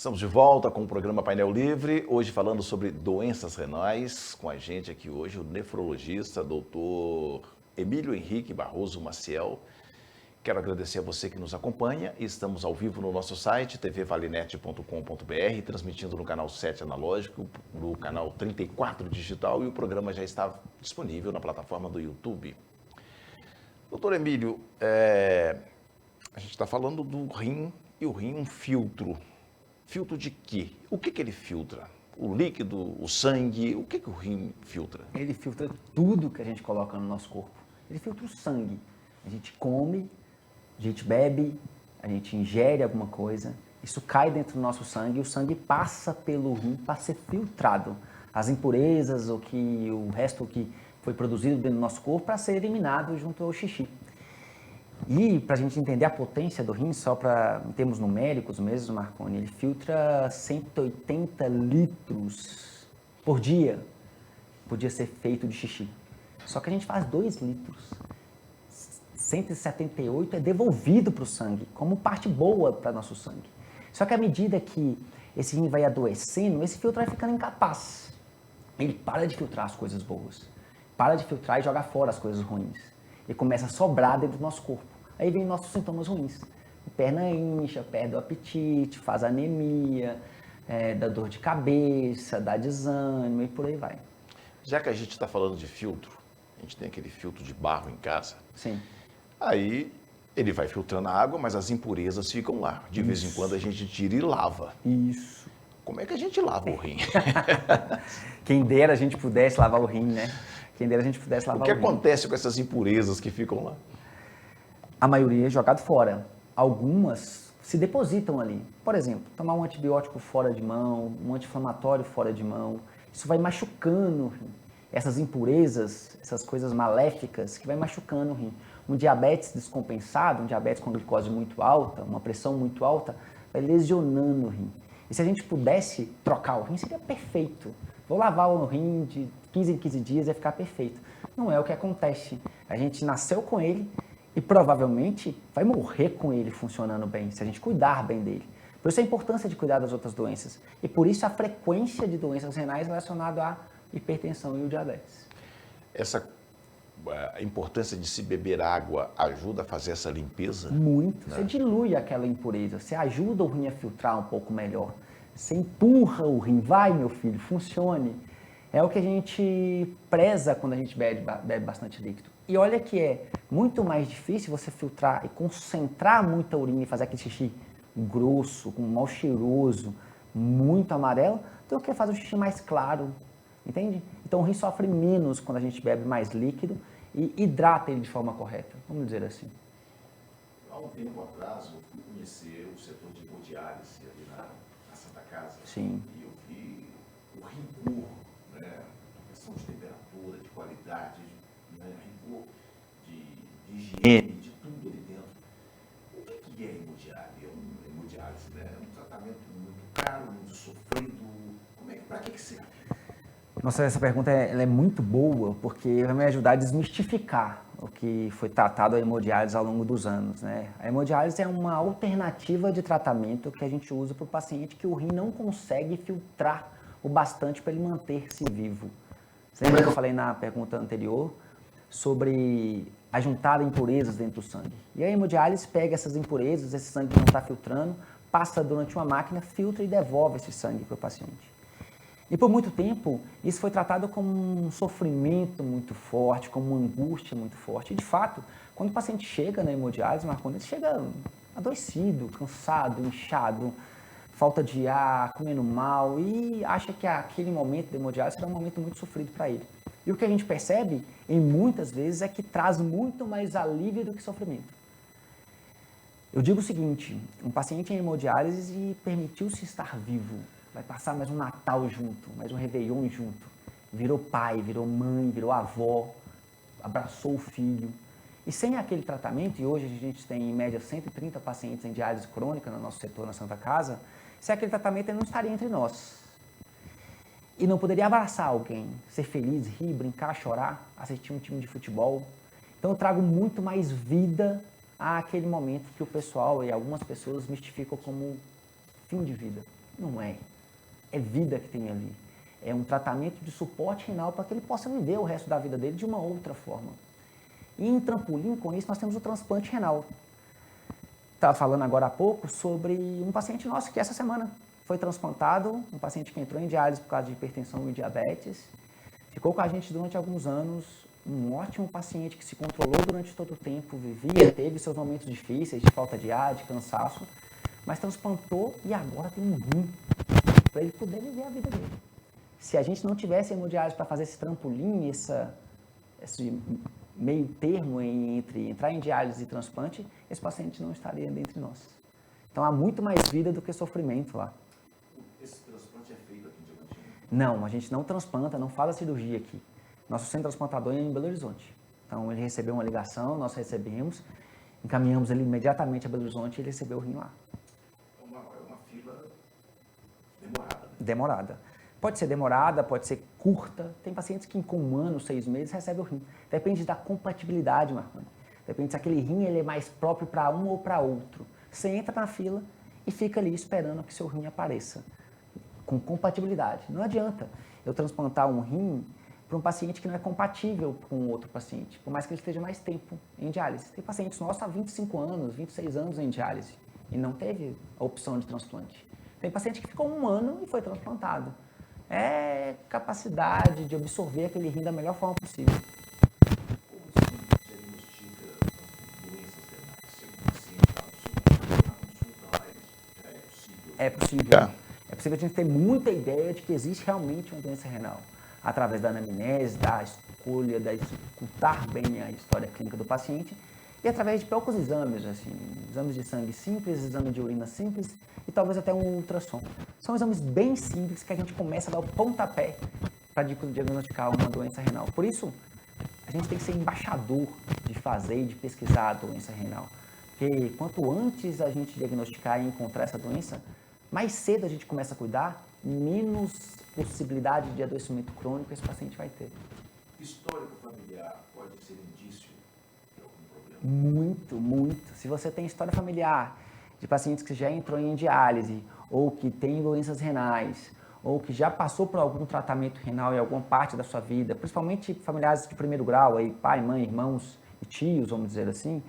Estamos de volta com o programa Painel Livre, hoje falando sobre doenças renais. Com a gente aqui hoje o nefrologista, doutor Emílio Henrique Barroso Maciel. Quero agradecer a você que nos acompanha. Estamos ao vivo no nosso site, tvvalinet.com.br, transmitindo no canal 7 analógico, no canal 34 digital, e o programa já está disponível na plataforma do YouTube. Doutor Emílio, a gente está falando do rim, e o rim é um filtro. Filtro de quê? O que ele filtra? O líquido, o sangue, o que o rim filtra? Ele filtra tudo que a gente coloca no nosso corpo. Ele filtra o sangue. A gente come, a gente bebe, a gente ingere alguma coisa, isso cai dentro do nosso sangue e o sangue passa pelo rim para ser filtrado. As impurezas, o resto que foi produzido dentro do nosso corpo para ser eliminado junto ao xixi. E para a gente entender a potência do rim, só em termos numéricos mesmo, Marconi, ele filtra 180 litros por dia. Podia ser feito de xixi. Só que a gente faz 2 litros. 178 é devolvido para o sangue, como parte boa para nosso sangue. Só que à medida que esse rim vai adoecendo, esse filtro vai ficando incapaz. Ele para de filtrar as coisas boas. Para de filtrar e joga fora as coisas ruins. E começa a sobrar dentro do nosso corpo. Aí vem nossos sintomas ruins. A perna incha, perde o apetite, faz anemia, dá dor de cabeça, dá desânimo e por aí vai. Já que a gente está falando de filtro, a gente tem aquele filtro de barro em casa. Sim. Aí ele vai filtrando a água, mas as impurezas ficam lá. De vez em quando a gente tira e lava. Isso. Como é que a gente lava o rim? Quem dera a gente pudesse lavar o rim, né? Quem dera a gente pudesse lavar o rim. O que acontece com essas impurezas que ficam lá? A maioria é jogado fora. Algumas se depositam ali. Por exemplo, tomar um antibiótico fora de mão, um anti-inflamatório fora de mão. Isso vai machucando o rim. Essas impurezas, essas coisas maléficas que vai machucando o rim. Um diabetes descompensado, um diabetes com glicose muito alta, uma pressão muito alta, vai lesionando o rim. E se a gente pudesse trocar o rim, seria perfeito. Vou lavar o rim de 15 em 15 dias e vai ficar perfeito. Não é o que acontece. A gente nasceu com ele e provavelmente vai morrer com ele funcionando bem, se a gente cuidar bem dele. Por isso a importância de cuidar das outras doenças. E por isso a frequência de doenças renais relacionada à hipertensão e o diabetes. A importância de se beber água ajuda a fazer essa limpeza? Muito. Né? Você dilui aquela impureza, você ajuda o rim a filtrar um pouco melhor. Você empurra o rim, vai meu filho, funcione. É o que a gente preza quando a gente bebe bastante líquido. E olha que é muito mais difícil você filtrar e concentrar muita urina e fazer aquele xixi grosso, com mal cheiroso, muito amarelo, do que fazer um xixi mais claro, entende? Então o rim sofre menos quando a gente bebe mais líquido e hidrata ele de forma correta, vamos dizer assim. Há um tempo atrás eu fui conhecer o setor de hemodiálise ali na Santa Casa. Sim. E eu vi o rigor, né? A questão de temperatura, de qualidade, né? Rigor de higiene, de tudo ali dentro. O que é hemodiálise? Né? É um tratamento muito caro, muito sofrido. Para que serve? Nossa, essa pergunta ela é muito boa, porque vai me ajudar a desmistificar o que foi tratado a hemodiálise ao longo dos anos, né? A hemodiálise é uma alternativa de tratamento que a gente usa para o paciente que o rim não consegue filtrar o bastante para ele manter-se vivo. Você lembra que eu falei na pergunta anterior sobre a juntada impurezas dentro do sangue? E a hemodiálise pega essas impurezas, esse sangue que não está filtrando, passa durante uma máquina, filtra e devolve esse sangue para o paciente. E por muito tempo, isso foi tratado como um sofrimento muito forte, como uma angústia muito forte. E de fato, quando o paciente chega na hemodiálise, Marconi, ele chega adoecido, cansado, inchado, falta de ar, comendo mal e acha que aquele momento da hemodiálise será um momento muito sofrido para ele. E o que a gente percebe, em muitas vezes, é que traz muito mais alívio do que sofrimento. Eu digo o seguinte, um paciente em hemodiálise permitiu-se estar vivo, vai passar mais um Natal junto, mais um Réveillon junto, virou pai, virou mãe, virou avó, abraçou o filho. E sem aquele tratamento, e hoje a gente tem em média 130 pacientes em diálise crônica no nosso setor na Santa Casa, sem aquele tratamento ele não estaria entre nós. E não poderia abraçar alguém, ser feliz, rir, brincar, chorar, assistir um time de futebol. Então eu trago muito mais vida àquele momento que o pessoal e algumas pessoas mistificam como fim de vida. Não é. É vida que tem ali. É um tratamento de suporte renal para que ele possa viver o resto da vida dele de uma outra forma. E em Trampolim, com isso, nós temos o transplante renal. Estava falando agora há pouco sobre um paciente nosso que essa semana foi transplantado, um paciente que entrou em diálise por causa de hipertensão e diabetes, ficou com a gente durante alguns anos, um ótimo paciente que se controlou durante todo o tempo, vivia, teve seus momentos difíceis de falta de ar, de cansaço, mas transplantou e agora tem um rim para ele poder viver a vida dele. Se a gente não tivesse hemodiálise para fazer esse trampolim, esse meio termo entre entrar em diálise e transplante, esse paciente não estaria dentre nós. Então há muito mais vida do que sofrimento lá. Esse transplante é feito aqui em Diamantina? Não, a gente não transplanta, não faz a cirurgia aqui. Nosso centro transplantador é em Belo Horizonte. Então ele recebeu uma ligação, nós recebemos, encaminhamos ele imediatamente a Belo Horizonte e ele recebeu o rim lá. É uma fila demorada. Demorada. Pode ser demorada, pode ser curta. Tem pacientes que com 1 ano, 6 meses recebem o rim. Depende da compatibilidade, Marconi. Depende se aquele rim ele é mais próprio para um ou para outro. Você entra na fila e fica ali esperando que seu rim apareça. Com compatibilidade. Não adianta eu transplantar um rim para um paciente que não é compatível com outro paciente, por mais que ele esteja mais tempo em diálise. Tem pacientes nossos há 25 anos, 26 anos em diálise e não teve a opção de transplante. Tem paciente que ficou 1 ano e foi transplantado. É capacidade de absorver aquele rim da melhor forma possível. Como se diagnostica doenças renais? Se o paciente está na consulta lá, já é possível? É possível. É possível a gente ter muita ideia de que existe realmente uma doença renal. Através da anamnese, da escolha, da escutar bem a história clínica do paciente e através de poucos exames, assim, exames de sangue simples, exame de urina simples e talvez até um ultrassom. São exames bem simples que a gente começa a dar o pontapé para diagnosticar uma doença renal. Por isso, a gente tem que ser embaixador de fazer e de pesquisar a doença renal. Porque quanto antes a gente diagnosticar e encontrar essa doença, mais cedo a gente começa a cuidar, menos possibilidade de adoecimento crônico esse paciente vai ter. Histórico familiar pode ser indício de algum problema? Muito, muito. Se você tem história familiar de pacientes que já entrou em diálise, ou que tem doenças renais, ou que já passou por algum tratamento renal em alguma parte da sua vida, principalmente familiares de primeiro grau, aí, pai, mãe, irmãos e tios, vamos dizer assim,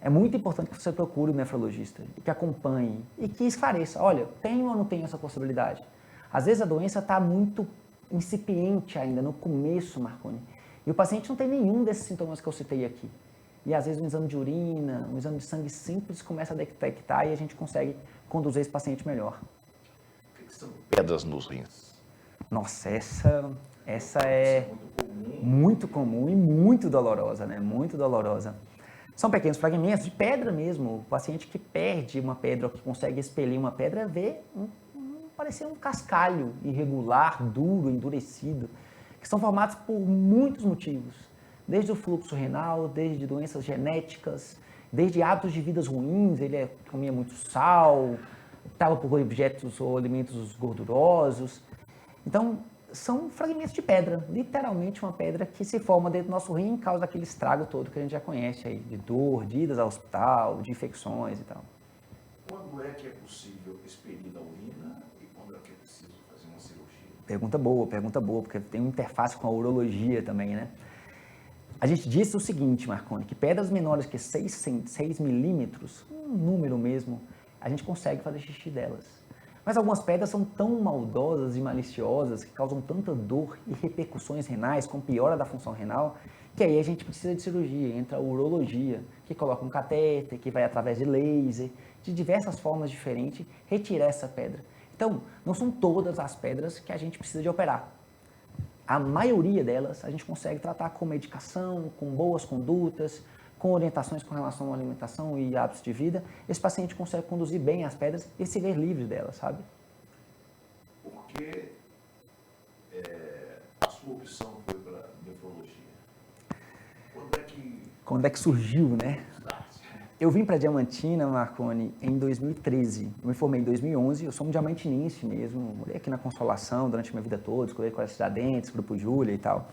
é muito importante que você procure o nefrologista, e que acompanhe, e que esclareça, olha, tenho ou não tenho essa possibilidade? Às vezes a doença está muito incipiente ainda, no começo, Marconi, e o paciente não tem nenhum desses sintomas que eu citei aqui. E às vezes um exame de urina, um exame de sangue simples começa a detectar e a gente consegue conduzir esse paciente melhor. O que são pedras nos rins? Nossa, essa é muito comum e muito dolorosa, né? Muito dolorosa. São pequenos fragmentos de pedra mesmo. O paciente que perde uma pedra ou que consegue expelir uma pedra vê parecer um cascalho irregular, duro, endurecido, que são formados por muitos motivos. Desde o fluxo renal, desde doenças genéticas, desde hábitos de vidas ruins, ele comia muito sal, estava por objetos ou alimentos gordurosos. Então, são fragmentos de pedra, literalmente uma pedra que se forma dentro do nosso rim e causa aquele estrago todo que a gente já conhece aí, de dor, de idas ao hospital, de infecções e tal. Quando é que é possível expelir da urina e quando é que é preciso fazer uma cirurgia? Pergunta boa, porque tem uma interface com a urologia também, né? A gente disse o seguinte, Marconi, que pedras menores que 6 milímetros, um número mesmo, a gente consegue fazer xixi delas. Mas algumas pedras são tão maldosas e maliciosas, que causam tanta dor e repercussões renais, com piora da função renal, que aí a gente precisa de cirurgia, entra a urologia, que coloca um catéter, que vai através de laser, de diversas formas diferentes, retirar essa pedra. Então, não são todas as pedras que a gente precisa de operar. A maioria delas a gente consegue tratar com medicação, com boas condutas, com orientações com relação à alimentação e hábitos de vida. Esse paciente consegue conduzir bem as pedras e se ver livre delas, sabe? Porque a sua opção foi para nefrologia. Quando é que surgiu, né? Eu vim para Diamantina, Marconi, em 2013. Eu me formei em 2011, eu sou um diamantinense mesmo. Morei aqui na Consolação durante a minha vida toda, escolhi Colégio Tiradentes, Grupo Júlia e tal.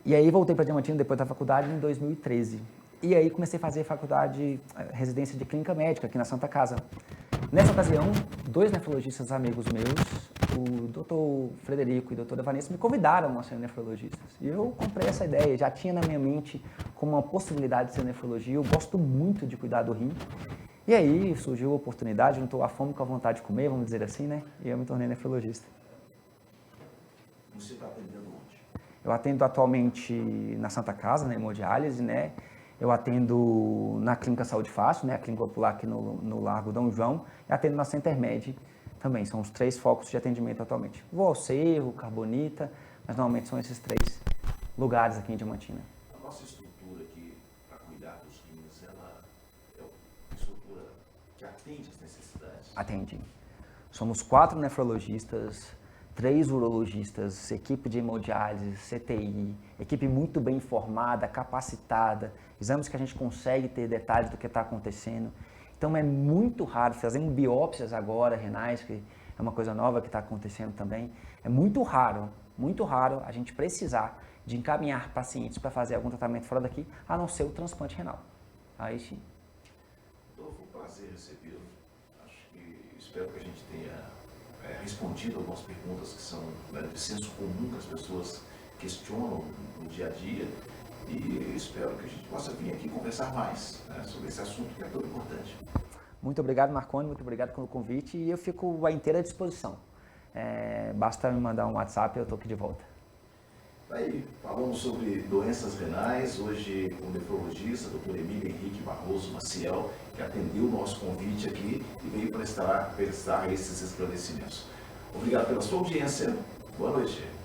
E aí voltei para Diamantina depois da faculdade em 2013. E aí comecei a fazer faculdade, residência de clínica médica aqui na Santa Casa. Nessa ocasião, 2 nefrologistas amigos meus, o Dr. Frederico e o Dr. Vanessa, me convidaram a ser nefrologistas. E eu comprei essa ideia, já tinha na minha mente como uma possibilidade de ser nefrologia. Eu gosto muito de cuidar do rim. E aí surgiu a oportunidade, juntou a fome com a vontade de comer, vamos dizer assim, né? E eu me tornei nefrologista. Você está atendendo onde? Eu atendo atualmente na Santa Casa, na hemodiálise, né? Eu atendo na Clínica Saúde Fácil, né? A clínica popular aqui no Largo Dom João, e atendo na Centermed também. São os 3 focos de atendimento atualmente. Vou ao Cerro, Carbonita, mas normalmente são esses 3 lugares aqui em Diamantina. A nossa estrutura aqui para cuidar dos rins, ela é uma estrutura que atende às necessidades? Atende. Somos 4 nefrologistas, 3 urologistas, equipe de hemodiálise, CTI, equipe muito bem informada, capacitada, exames que a gente consegue ter detalhes do que está acontecendo. Então é muito raro, fazendo biópsias agora, renais, que é uma coisa nova que está acontecendo também, é muito raro a gente precisar de encaminhar pacientes para fazer algum tratamento fora daqui, a não ser o transplante renal. Aí sim. Então, foi um prazer recebê-lo. Espero que a gente tenha respondido algumas perguntas que são de senso comum, que as pessoas questionam no dia a dia, e espero que a gente possa vir aqui conversar mais, né, sobre esse assunto que é tão importante. Muito obrigado, Marconi, muito obrigado pelo convite, e eu fico à inteira disposição. Basta me mandar um WhatsApp e eu estou aqui de volta. Aí, falamos sobre doenças renais, hoje com o nefrologista, Dr. Emílio Henrique Barroso Maciel, que atendeu o nosso convite aqui e veio prestar esses esclarecimentos. Obrigado pela sua audiência. Boa noite.